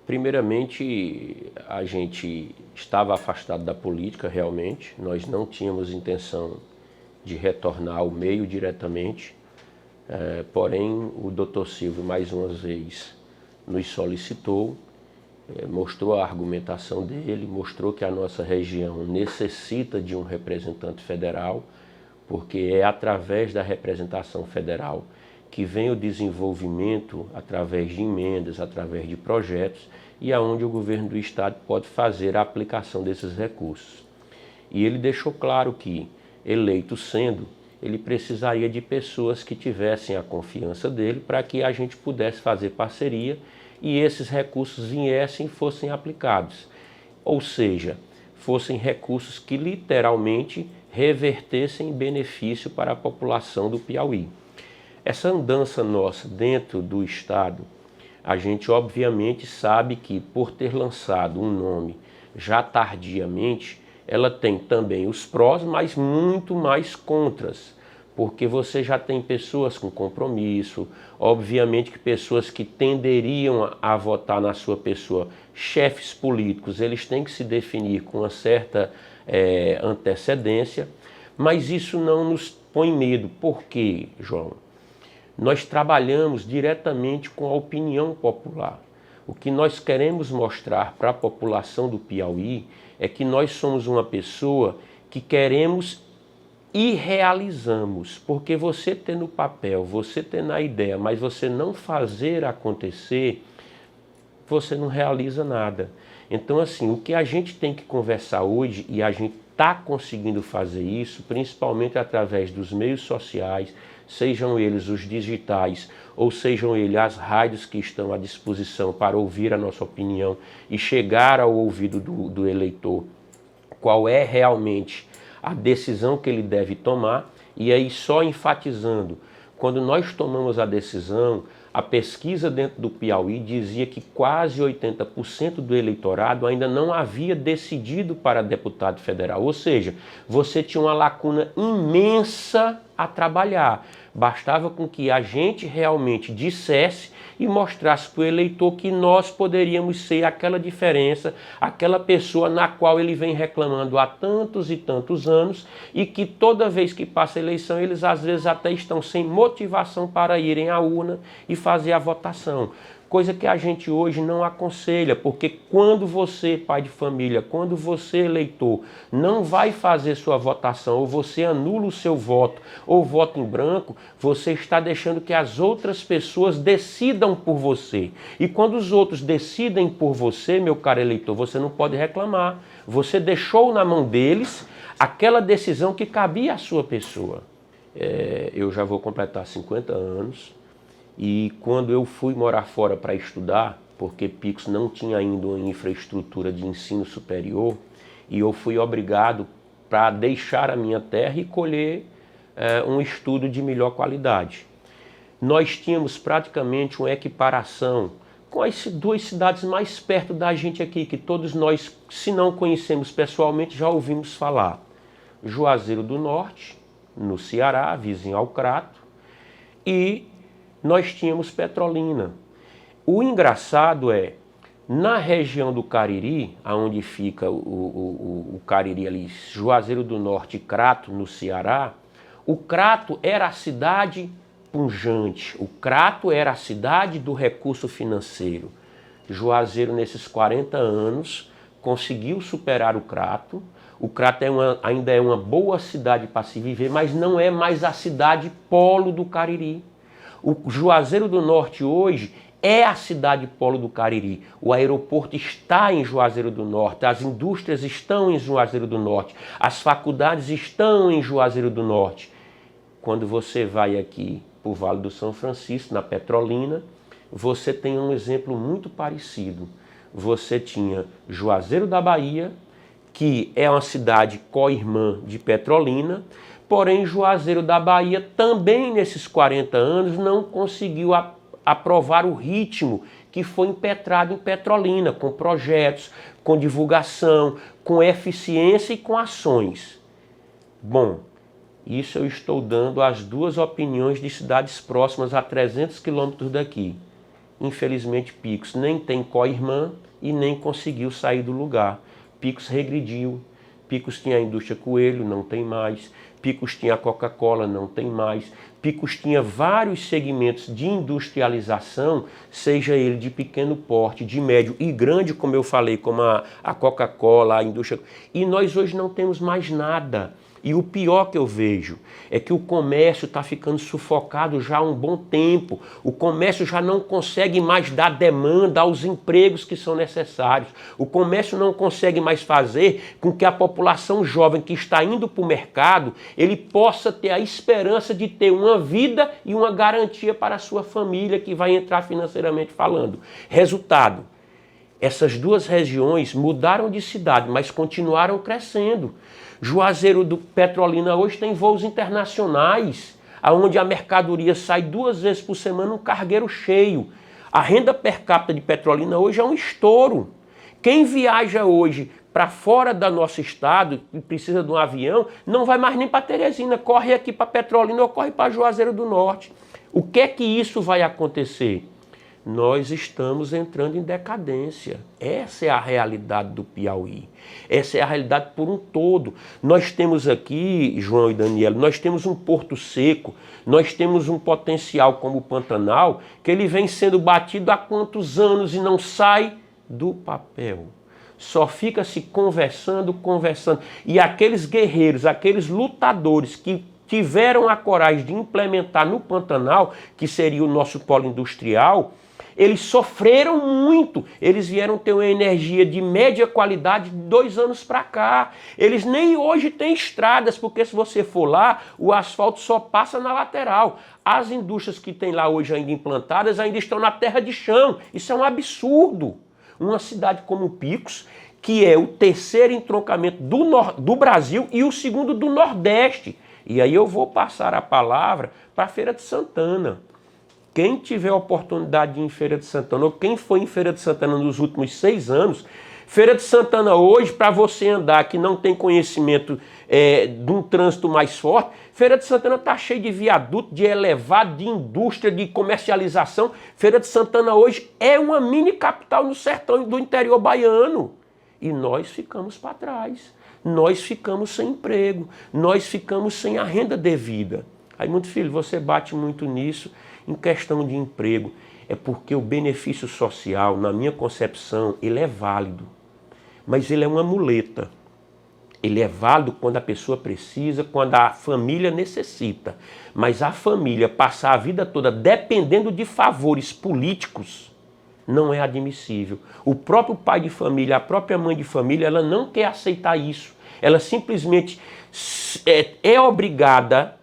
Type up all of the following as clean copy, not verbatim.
Primeiramente, a gente estava afastado da política realmente, nós não tínhamos intenção de retornar ao meio diretamente, porém o Dr. Silvio mais uma vez nos solicitou, mostrou a argumentação dele, mostrou que a nossa região necessita de um representante federal, porque é através da representação federal que vem o desenvolvimento através de emendas, através de projetos, e aonde o governo do estado pode fazer a aplicação desses recursos. E ele deixou claro que, eleito sendo, ele precisaria de pessoas que tivessem a confiança dele para que a gente pudesse fazer parceria e esses recursos viessem e fossem aplicados. Ou seja, fossem recursos que literalmente revertessem em benefício para a população do Piauí. Essa andança nossa dentro do estado, a gente obviamente sabe que por ter lançado um nome já tardiamente, ela tem também os prós, mas muito mais contras, porque você já tem pessoas com compromisso, obviamente que pessoas que tenderiam a votar na sua pessoa, chefes políticos, eles têm que se definir com uma certa antecedência, mas isso não nos põe medo. Por quê, João? Nós trabalhamos diretamente com a opinião popular. O que nós queremos mostrar para a população do Piauí é que nós somos uma pessoa que queremos e realizamos. Porque você ter no papel, você ter na ideia, mas você não fazer acontecer, você não realiza nada. Então, assim, o que a gente tem que conversar hoje, e a gente está conseguindo fazer isso, principalmente através dos meios sociais, sejam eles os digitais ou sejam eles as rádios que estão à disposição para ouvir a nossa opinião e chegar ao ouvido do eleitor qual é realmente a decisão que ele deve tomar. E aí só enfatizando, quando nós tomamos a decisão, a pesquisa dentro do Piauí dizia que quase 80% do eleitorado ainda não havia decidido para deputado federal. Ou seja, você tinha uma lacuna imensa a trabalhar. Bastava com que a gente realmente dissesse e mostrasse para o eleitor que nós poderíamos ser aquela diferença, aquela pessoa na qual ele vem reclamando há tantos e tantos anos e que toda vez que passa a eleição eles às vezes até estão sem motivação para irem à urna e fazer a votação. Coisa que a gente hoje não aconselha, porque quando você, pai de família, quando você, eleitor, não vai fazer sua votação, ou você anula o seu voto, ou vota em branco, você está deixando que as outras pessoas decidam por você. E quando os outros decidem por você, meu caro eleitor, você não pode reclamar. Você deixou na mão deles aquela decisão que cabia à sua pessoa. Eu já vou completar 50 anos. E quando eu fui morar fora para estudar, porque Picos não tinha ainda uma infraestrutura de ensino superior, e eu fui obrigado para deixar a minha terra e colher um estudo de melhor qualidade. Nós tínhamos praticamente uma equiparação com as duas cidades mais perto da gente aqui, que todos nós, se não conhecemos pessoalmente, já ouvimos falar. Juazeiro do Norte, no Ceará, vizinho ao Crato, e nós tínhamos Petrolina. O engraçado é, na região do Cariri, onde fica o Cariri ali, Juazeiro do Norte e Crato, no Ceará, o Crato era a cidade pujante, o Crato era a cidade do recurso financeiro. Juazeiro, nesses 40 anos, conseguiu superar o Crato. O Crato ainda é uma boa cidade para se viver, mas não é mais a cidade polo do Cariri. O Juazeiro do Norte hoje é a cidade polo do Cariri. O aeroporto está em Juazeiro do Norte, as indústrias estão em Juazeiro do Norte, as faculdades estão em Juazeiro do Norte. Quando você vai aqui para o Vale do São Francisco, na Petrolina, você tem um exemplo muito parecido. Você tinha Juazeiro da Bahia, que é uma cidade co-irmã de Petrolina, porém Juazeiro da Bahia também nesses 40 anos não conseguiu aprovar o ritmo que foi impetrado em Petrolina, com projetos, com divulgação, com eficiência e com ações. Bom, isso eu estou dando as duas opiniões de cidades próximas a 300 quilômetros daqui. Infelizmente, Picos nem tem co-irmã e nem conseguiu sair do lugar. Picos regrediu. Picos tinha a indústria Coelho, não tem mais. Picos tinha a Coca-Cola, não tem mais. Picos tinha vários segmentos de industrialização, seja ele de pequeno porte, de médio e grande, como eu falei, como a Coca-Cola, a indústria. E nós hoje não temos mais nada. E o pior que eu vejo é que o comércio está ficando sufocado já há um bom tempo. O comércio já não consegue mais dar demanda aos empregos que são necessários. O comércio não consegue mais fazer com que a população jovem que está indo para o mercado, ele possa ter a esperança de ter uma vida e uma garantia para a sua família que vai entrar financeiramente falando. Resultado, essas duas regiões mudaram de cidade, mas continuaram crescendo. Juazeiro do Petrolina hoje tem voos internacionais, onde a mercadoria sai 2 vezes por semana um cargueiro cheio. A renda per capita de Petrolina hoje é um estouro. Quem viaja hoje para fora do nosso estado e precisa de um avião, não vai mais nem para Teresina, corre aqui para Petrolina ou corre para Juazeiro do Norte. O que é que isso vai acontecer? Nós estamos entrando em decadência. Essa é a realidade do Piauí. Essa é a realidade por um todo. Nós temos aqui, João e Daniel, nós temos um porto seco, nós temos um potencial como o Pantanal, que ele vem sendo batido há quantos anos e não sai do papel. Só fica se conversando. E aqueles guerreiros, aqueles lutadores que tiveram a coragem de implementar no Pantanal, que seria o nosso polo industrial, eles sofreram muito, eles vieram ter uma energia de média qualidade de 2 anos para cá. Eles nem hoje têm estradas, porque se você for lá, o asfalto só passa na lateral. As indústrias que tem lá hoje ainda implantadas ainda estão na terra de chão. Isso é um absurdo. Uma cidade como Picos, que é o 3º entroncamento do Brasil e o 2º do Nordeste. E aí eu vou passar a palavra para a Feira de Santana. Quem tiver a oportunidade de ir em Feira de Santana, ou quem foi em Feira de Santana nos últimos 6 anos, Feira de Santana hoje, para você andar que não tem conhecimento de um trânsito mais forte, Feira de Santana está cheio de viaduto, de elevado, de indústria, de comercialização. Feira de Santana hoje é uma mini capital no sertão do interior baiano. E nós ficamos para trás. Nós ficamos sem emprego. Nós ficamos sem a renda devida. Aí, muito filho, você bate muito nisso. Em questão de emprego, é porque o benefício social, na minha concepção, ele é válido. Mas ele é uma muleta. Ele é válido quando a pessoa precisa, quando a família necessita. Mas a família passar a vida toda dependendo de favores políticos não é admissível. O próprio pai de família, a própria mãe de família, ela não quer aceitar isso. Ela simplesmente é obrigada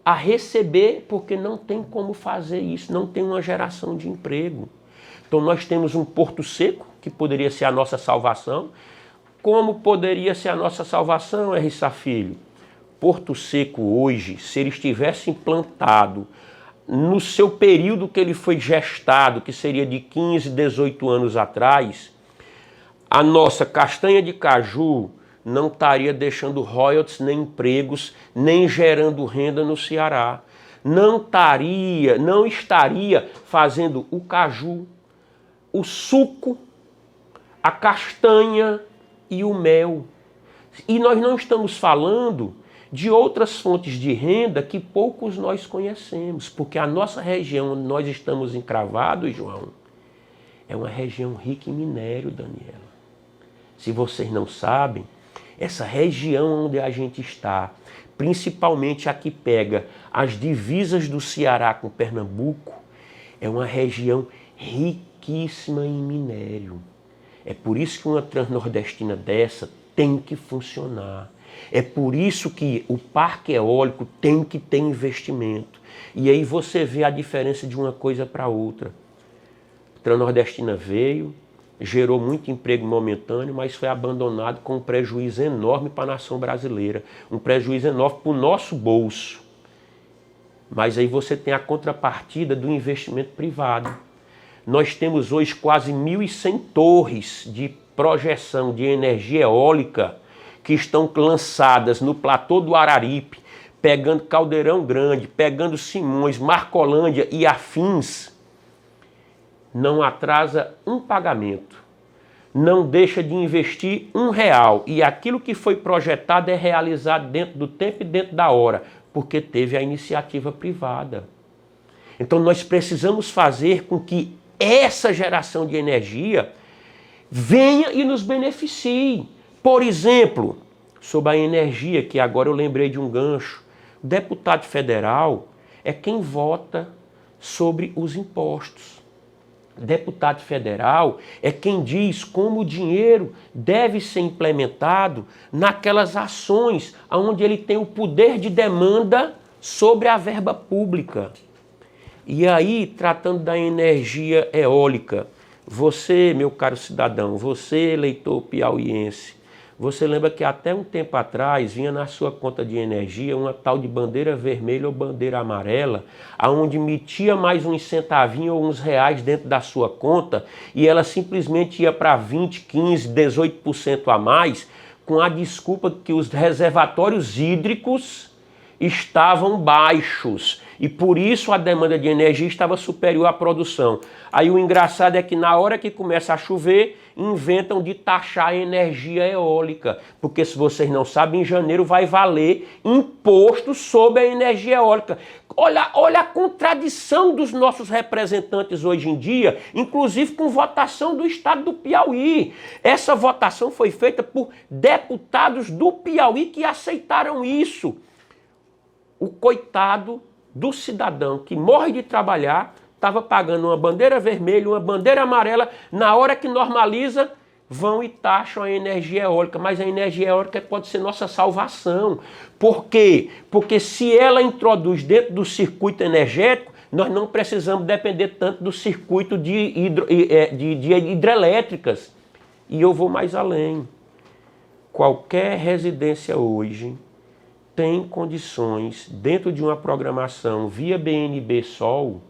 a receber porque não tem como fazer isso, não tem uma geração de emprego. Então nós temos um porto seco, que poderia ser a nossa salvação. Como poderia ser a nossa salvação, R.Sá Filho? Porto Seco hoje, se ele estivesse implantado no seu período que ele foi gestado, que seria de 15, 18 anos atrás, a nossa castanha de caju não estaria deixando royalties, nem empregos, nem gerando renda no Ceará. Não estaria fazendo o caju, o suco, a castanha e o mel. E nós não estamos falando de outras fontes de renda que poucos nós conhecemos, porque a nossa região onde nós estamos encravados, João, é uma região rica em minério, Daniela. Se vocês não sabem, essa região onde a gente está, principalmente a que pega as divisas do Ceará com Pernambuco, é uma região riquíssima em minério. É por isso que uma transnordestina dessa tem que funcionar. É por isso que o parque eólico tem que ter investimento. E aí você vê a diferença de uma coisa para outra. A transnordestina veio, gerou muito emprego momentâneo, mas foi abandonado com um prejuízo enorme para a nação brasileira. Um prejuízo enorme para o nosso bolso. Mas aí você tem a contrapartida do investimento privado. Nós temos hoje quase 1.100 torres de projeção de energia eólica que estão lançadas no platô do Araripe, pegando Caldeirão Grande, pegando Simões, Marcolândia e afins. não atrasa um pagamento, não deixa de investir R$1 e aquilo que foi projetado é realizado dentro do tempo e dentro da hora, porque teve a iniciativa privada. Então nós precisamos fazer com que essa geração de energia venha e nos beneficie. Por exemplo, sobre a energia, que agora eu lembrei de um gancho, o deputado federal é quem vota sobre os impostos. Deputado federal é quem diz como o dinheiro deve ser implementado naquelas ações onde ele tem o poder de demanda sobre a verba pública. E aí, tratando da energia eólica, você, meu caro cidadão, você, eleitor piauiense, você lembra que até um tempo atrás vinha na sua conta de energia uma tal de bandeira vermelha ou bandeira amarela, aonde metia mais uns centavinhos ou uns reais dentro da sua conta e ela simplesmente ia para 20, 15, 18% a mais, com a desculpa que os reservatórios hídricos estavam baixos e por isso a demanda de energia estava superior à produção. Aí o engraçado é que na hora que começa a chover, inventam de taxar a energia eólica, porque se vocês não sabem, em janeiro vai valer imposto sobre a energia eólica. Olha a contradição dos nossos representantes hoje em dia, inclusive com votação do estado do Piauí. Essa votação foi feita por deputados do Piauí que aceitaram isso. O coitado do cidadão que morre de trabalhar estava pagando uma bandeira vermelha, uma bandeira amarela, na hora que normaliza, vão e taxam a energia eólica. Mas a energia eólica pode ser nossa salvação. Por quê? Porque se ela introduz dentro do circuito energético, nós não precisamos depender tanto do circuito de hidrelétricas. E eu vou mais além. Qualquer residência hoje tem condições, dentro de uma programação via BNB Sol,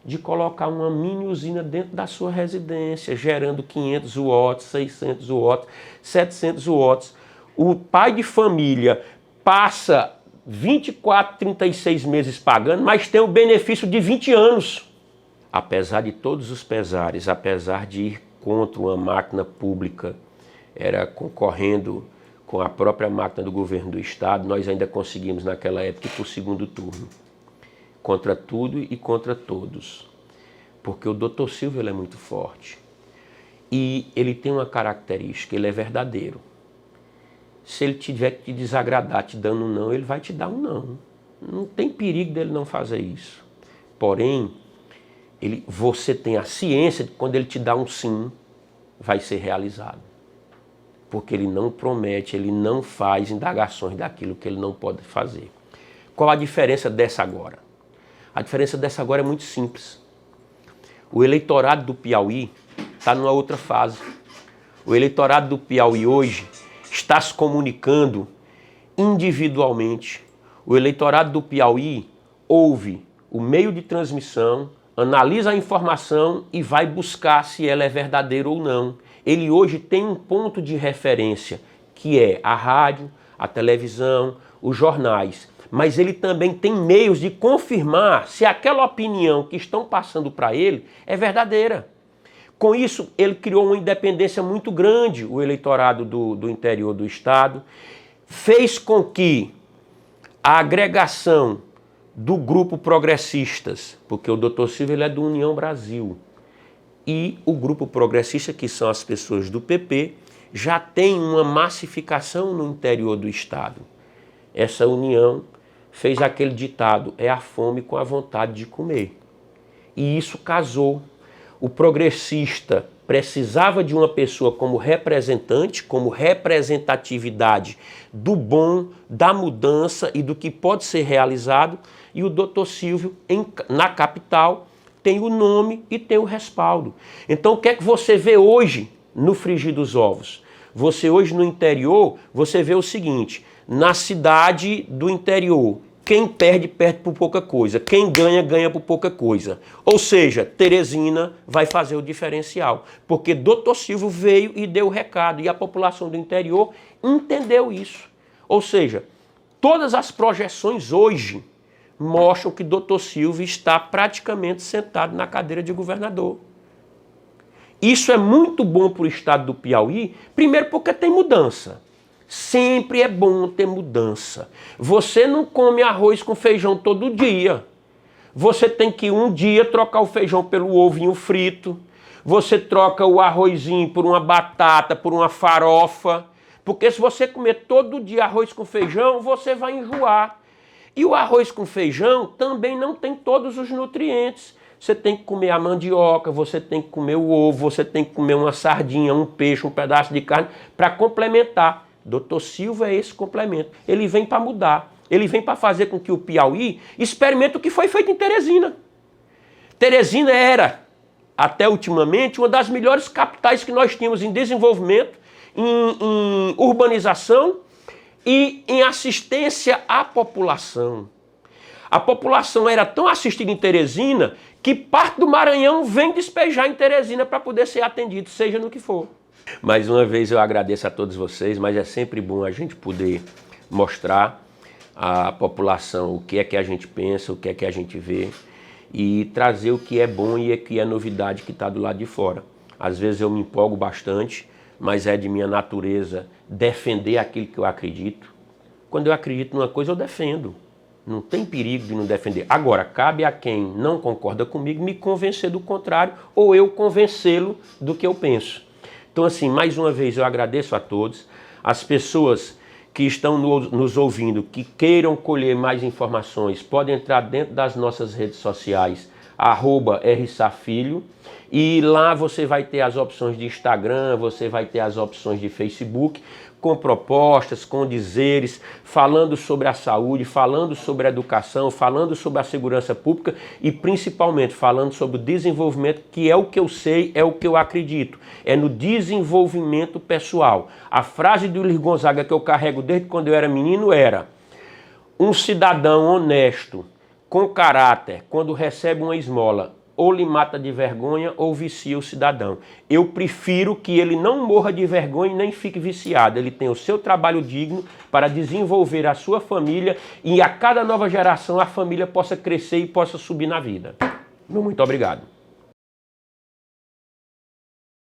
de colocar uma mini usina dentro da sua residência, gerando 500 watts, 600 watts, 700 watts. O pai de família passa 24, 36 meses pagando, mas tem o benefício de 20 anos. Apesar de todos os pesares, apesar de ir contra uma máquina pública, era concorrendo com a própria máquina do governo do estado, nós ainda conseguimos naquela época ir para o segundo turno. Contra tudo e contra todos. Porque o Dr. Silvio ele é muito forte. E ele tem uma característica, ele é verdadeiro. Se ele tiver que te desagradar te dando um não, ele vai te dar um não. Não tem perigo dele não fazer isso. Porém, você tem a ciência de que quando ele te dá um sim, vai ser realizado. Porque ele não promete, ele não faz indagações daquilo que ele não pode fazer. Qual a diferença dessa agora? A diferença dessa agora é muito simples. O eleitorado do Piauí está numa outra fase. O eleitorado do Piauí hoje está se comunicando individualmente. O eleitorado do Piauí ouve o meio de transmissão, analisa a informação e vai buscar se ela é verdadeira ou não. Ele hoje tem um ponto de referência, que é a rádio, a televisão, os jornais. Mas ele também tem meios de confirmar se aquela opinião que estão passando para ele é verdadeira. Com isso, ele criou uma independência muito grande, o eleitorado do interior do estado, fez com que a agregação do grupo progressistas, porque o Dr. Silvio ele é do União Brasil, e o grupo progressista, que são as pessoas do PP, já tem uma massificação no interior do estado. Essa união fez aquele ditado, é a fome com a vontade de comer. E isso casou. O progressista precisava de uma pessoa como representante, como representatividade do bom, da mudança e do que pode ser realizado. E o Dr. Silvio, na capital, tem o nome e tem o respaldo. Então, o que é que você vê hoje no frigir dos ovos? Você hoje no interior, você vê o seguinte, na cidade do interior, quem perde, perde por pouca coisa. Quem ganha, ganha por pouca coisa. Ou seja, Teresina vai fazer o diferencial. Porque Dr. Silvio veio e deu o recado. E a população do interior entendeu isso. Ou seja, todas as projeções hoje mostram que Dr. Silvio está praticamente sentado na cadeira de governador. Isso é muito bom para o estado do Piauí, primeiro porque tem mudança. Sempre é bom ter mudança. Você não come arroz com feijão todo dia. Você tem que um dia trocar o feijão pelo ovinho frito. Você troca o arrozinho por uma batata, por uma farofa. Porque se você comer todo dia arroz com feijão, você vai enjoar. E o arroz com feijão também não tem todos os nutrientes. Você tem que comer a mandioca, você tem que comer o ovo, você tem que comer uma sardinha, um peixe, um pedaço de carne para complementar. Dr. Silva é esse complemento. Ele vem para mudar. Ele vem para fazer com que o Piauí experimente o que foi feito em Teresina. Teresina era, até ultimamente, uma das melhores capitais que nós tínhamos em desenvolvimento, em urbanização e em assistência à população. A população era tão assistida em Teresina que parte do Maranhão vem despejar em Teresina para poder ser atendido, seja no que for. Mais uma vez eu agradeço a todos vocês, mas é sempre bom a gente poder mostrar à população o que é que a gente pensa, o que é que a gente vê e trazer o que é bom e o que é novidade que está do lado de fora. Às vezes eu me empolgo bastante, mas é de minha natureza defender aquilo que eu acredito. Quando eu acredito numa coisa, eu defendo. Não tem perigo de não defender. Agora, cabe a quem não concorda comigo me convencer do contrário ou eu convencê-lo do que eu penso. Então, assim, mais uma vez eu agradeço a todos. As pessoas que estão nos ouvindo, que queiram colher mais informações, podem entrar dentro das nossas redes sociais, @rsafilho, e lá você vai ter as opções de Instagram, você vai ter as opções de Facebook, com propostas, com dizeres, falando sobre a saúde, falando sobre a educação, falando sobre a segurança pública e principalmente falando sobre o desenvolvimento, que é o que eu sei, é o que eu acredito. É no desenvolvimento pessoal. A frase do Luiz Gonzaga que eu carrego desde quando eu era menino era: um cidadão honesto, com caráter, quando recebe uma esmola, ou lhe mata de vergonha ou vicia o cidadão. Eu prefiro que ele não morra de vergonha e nem fique viciado. Ele tem o seu trabalho digno para desenvolver a sua família e a cada nova geração a família possa crescer e possa subir na vida. Muito obrigado.